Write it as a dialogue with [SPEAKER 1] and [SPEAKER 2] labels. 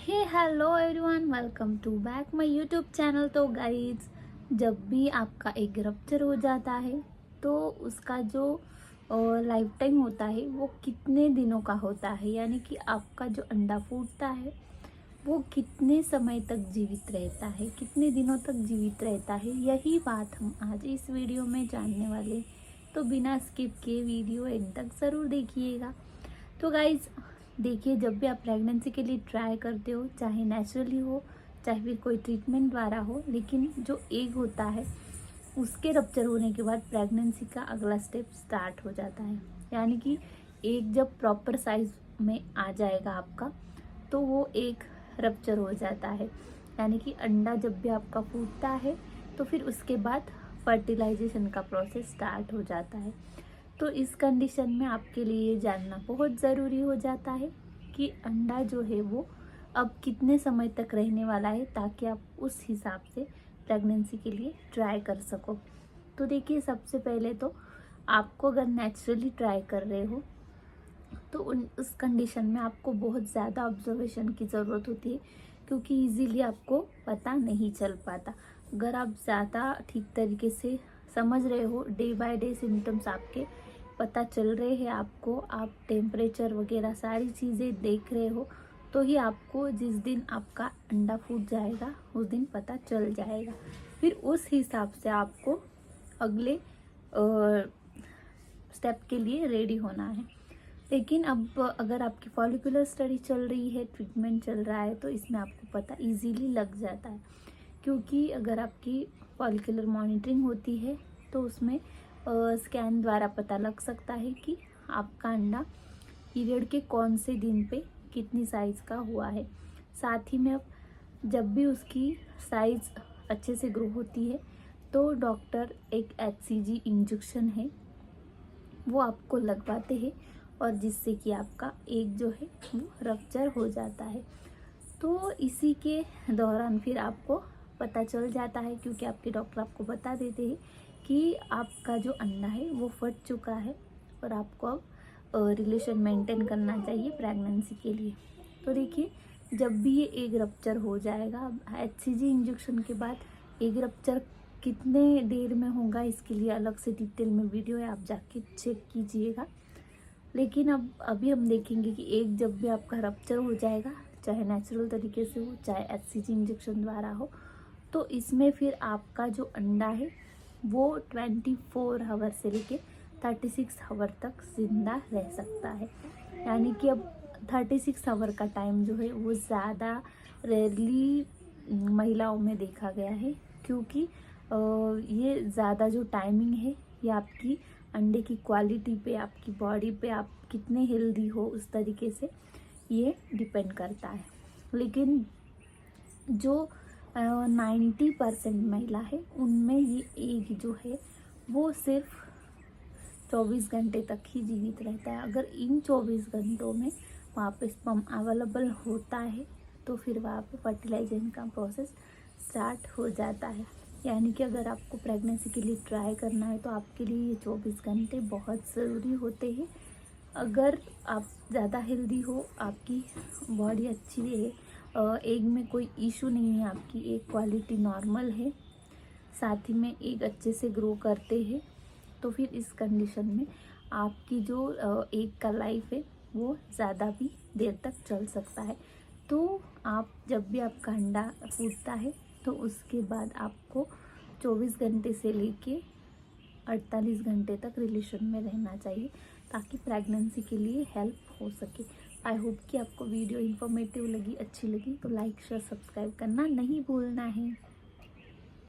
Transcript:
[SPEAKER 1] Hey hello everyone, welcome to back my YouTube channel. तो guys, जब भी आपका एक रप्चर हो जाता है तो उसका जो लाइफ टाइम होता है वो कितने दिनों का होता है, यानी कि आपका जो अंडा फूटता है वो कितने समय तक जीवित रहता है, कितने दिनों तक जीवित रहता है, यही बात हम आज इस वीडियो में जानने वाले। तो बिना स्किप किए वीडियो एंड तक ज़रूर देखिएगा। तो गाइज देखिए, जब भी आप प्रेगनेंसी के लिए ट्राई करते हो, चाहे नेचुरली हो चाहे फिर कोई ट्रीटमेंट द्वारा हो, लेकिन जो एग होता है उसके रप्चर होने के बाद प्रेगनेंसी का अगला स्टेप स्टार्ट हो जाता है। यानी कि एग जब प्रॉपर साइज में आ जाएगा आपका, तो वो एक रप्चर हो जाता है। यानी कि अंडा जब भी आपका फूटता है तो फिर उसके बाद फर्टिलाइजेशन का प्रोसेस स्टार्ट हो जाता है। तो इस कंडीशन में आपके लिए जानना बहुत ज़रूरी हो जाता है कि अंडा जो है वो अब कितने समय तक रहने वाला है, ताकि आप उस हिसाब से प्रेगनेंसी के लिए ट्राई कर सको। तो देखिए, सबसे पहले तो आपको अगर नेचुरली ट्राई कर रहे हो तो उस कंडीशन में आपको बहुत ज़्यादा ऑब्जर्वेशन की ज़रूरत होती है, क्योंकि इजीली आपको पता नहीं चल पाता। अगर आप ज़्यादा ठीक तरीके से समझ रहे हो, डे बाय डे सिम्टम्स आपके पता चल रहे हैं आपको, आप टेम्परेचर वगैरह सारी चीज़ें देख रहे हो, तो ही आपको जिस दिन आपका अंडा फूट जाएगा उस दिन पता चल जाएगा। फिर उस हिसाब से आपको अगले स्टेप के लिए रेडी होना है। लेकिन अब अगर आपकी फॉलिकुलर स्टडी चल रही है, ट्रीटमेंट चल रहा है, तो इसमें आपको पता इजीली लग जाता है। क्योंकि अगर आपकी फॉलिकुलर मॉनिटरिंग होती है तो उसमें स्कैन द्वारा पता लग सकता है कि आपका अंडा पीरियड के कौन से दिन पे कितनी साइज़ का हुआ है। साथ ही में अब जब भी उसकी साइज़ अच्छे से ग्रो होती है तो डॉक्टर एक HCG इंजेक्शन है वो आपको लगवाते हैं, और जिससे कि आपका एग जो है वो रप्चर हो जाता है। तो इसी के दौरान फिर आपको पता चल जाता है, क्योंकि आपके डॉक्टर आपको बता देते हैं कि आपका जो अंडा है वो फट चुका है और आपको अब रिलेशन मेंटेन करना चाहिए प्रेगनेंसी के लिए। तो देखिए, जब भी ये एग रप्चर हो जाएगा, HCG इंजेक्शन के बाद एग रप्चर कितने देर में होगा इसके लिए अलग से डिटेल में वीडियो है, आप जाके चेक कीजिएगा। लेकिन अब अभी हम देखेंगे कि एग जब भी आपका रप्चर हो जाएगा, चाहे नेचुरल तरीके से हो चाहे HCG इंजेक्शन द्वारा हो, तो इसमें फिर आपका जो अंडा है वो 24 आवर से लेके 36 आवर तक जिंदा रह सकता है। यानी कि अब 36 आवर का टाइम जो है वो ज़्यादा रेयरली महिलाओं में देखा गया है, क्योंकि ये ज़्यादा जो टाइमिंग है ये आपकी अंडे की क्वालिटी पे, आपकी बॉडी पे, आप कितने हेल्दी हो उस तरीके से ये डिपेंड करता है। लेकिन जो 90% महिला है उनमें ये एग जो है वो सिर्फ 24 घंटे तक ही जीवित रहता है। अगर इन 24 घंटों में वहाँ पे स्पर्म अवेलेबल होता है तो फिर वहाँ पे फर्टिलाइजेशन का प्रोसेस स्टार्ट हो जाता है। यानी कि अगर आपको प्रेगनेंसी के लिए ट्राई करना है तो आपके लिए ये 24 घंटे बहुत ज़रूरी होते हैं। अगर आप ज़्यादा हेल्दी हो, आपकी बॉडी अच्छी है, एग में कोई इशू नहीं है, आपकी एग क्वालिटी नॉर्मल है, साथ ही में एग अच्छे से ग्रो करते हैं, तो फिर इस कंडीशन में आपकी जो एग का लाइफ है वो ज़्यादा भी देर तक चल सकता है। तो आप जब भी आपका अंडा फूटता है तो उसके बाद आपको 24 घंटे से लेके 48 घंटे तक रिलेशन में रहना चाहिए, ताकि प्रेगनेंसी के लिए हेल्प हो सके। आई होप कि आपको वीडियो इन्फॉर्मेटिव लगी, अच्छी लगी, तो लाइक शेयर सब्सक्राइब करना नहीं भूलना है।